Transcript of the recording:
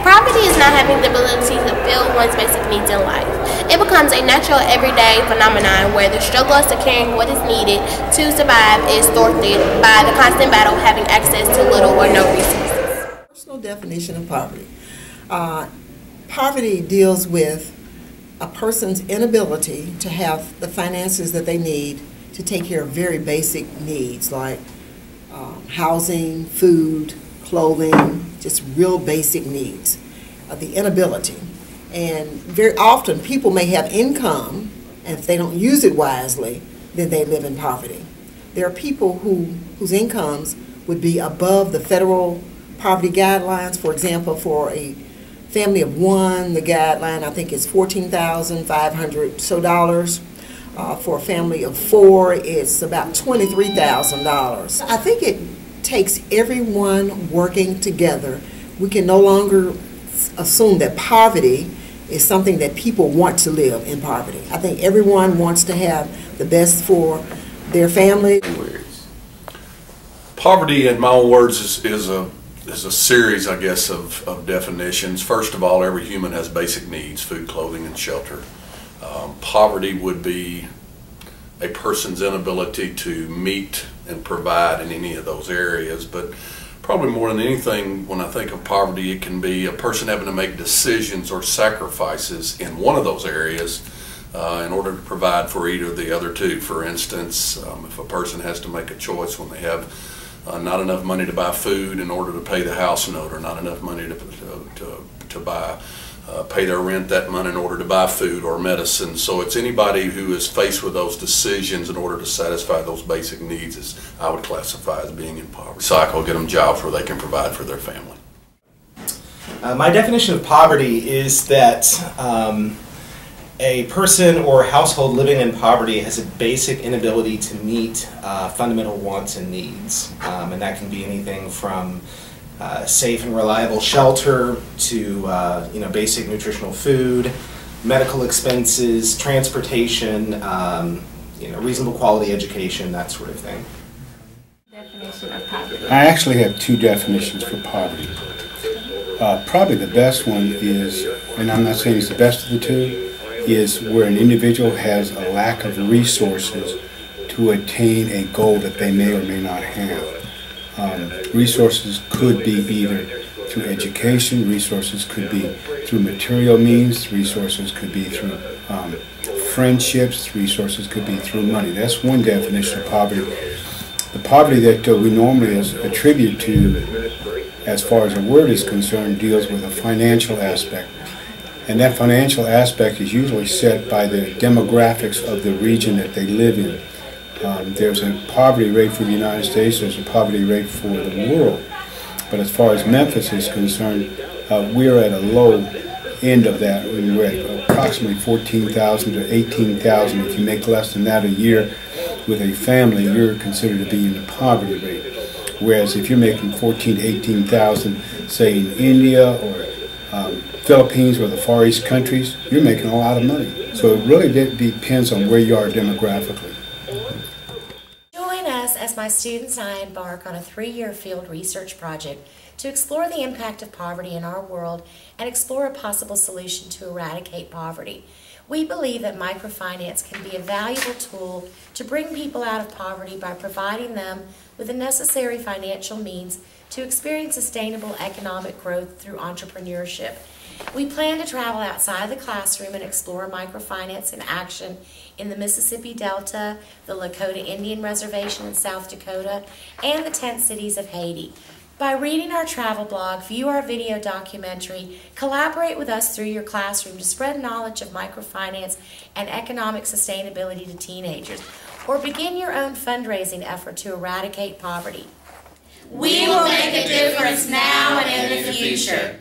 Poverty is not having the ability to fill one's basic needs in life. It becomes a natural everyday phenomenon where the struggle of securing what is needed to survive is thwarted by the constant battle of having access to little or no resources. Personal definition of poverty. Poverty deals with a person's inability to have the finances that they need to take care of very basic needs like housing, food, clothing, just real basic needs. The inability. And very often people may have income, and if they don't use it wisely, then they live in poverty. There are people whose incomes would be above the federal poverty guidelines. For example, for a family of one, the guideline I think is $14,500 so. For a family of four, it's about $23,000. I think it takes everyone working together. We can no longer assume that poverty is something that people want to live in poverty. I think everyone wants to have the best for their family. Poverty, in my own words, is a series, I guess, of definitions. First of all, every human has basic needs: food, clothing, and shelter. Poverty would be a person's inability to meet and provide in any of those areas, but probably more than anything, when I think of poverty, it can be a person having to make decisions or sacrifices in one of those areas in order to provide for either of the other two. For instance, if a person has to make a choice when they have not enough money to buy food in order to pay the house note, or not enough money to pay their rent that month in order to buy food or medicine. So it's anybody who is faced with those decisions in order to satisfy those basic needs as I would classify as being in poverty. Cycle, get them jobs where they can provide for their family. My definition of poverty is that a person or household living in poverty has a basic inability to meet fundamental wants and needs. And that can be anything from safe and reliable shelter to basic nutritional food, medical expenses, transportation, reasonable quality education, that sort of thing. Definition of poverty. I actually have two definitions for poverty. Probably the best one is, and I'm not saying it's the best of the two, is where an individual has a lack of resources to attain a goal that they may or may not have. Resources could be either through education, resources could be through material means, resources could be through friendships, resources could be through money. That's one definition of poverty. The poverty that we normally attribute to, as far as the word is concerned, deals with a financial aspect. And that financial aspect is usually set by the demographics of the region that they live in. There's a poverty rate for the United States, there's a poverty rate for the world. But as far as Memphis is concerned, we're at a low end of that. We're at approximately 14,000 to 18,000. If you make less than that a year with a family, you're considered to be in the poverty rate. Whereas if you're making 14,000 to 18,000, say in India or Philippines or the Far East countries, you're making a lot of money. So it really depends on where you are demographically. Join us as my students and I embark on a 3-year field research project to explore the impact of poverty in our world and explore a possible solution to eradicate poverty. We believe that microfinance can be a valuable tool to bring people out of poverty by providing them with the necessary financial means to experience sustainable economic growth through entrepreneurship. We plan to travel outside the classroom and explore microfinance in action in the Mississippi Delta, the Lakota Indian Reservation in South Dakota, and the tent cities of Haiti. By reading our travel blog, view our video documentary, collaborate with us through your classroom to spread knowledge of microfinance and economic sustainability to teenagers, or begin your own fundraising effort to eradicate poverty. We will make a difference now and in the future.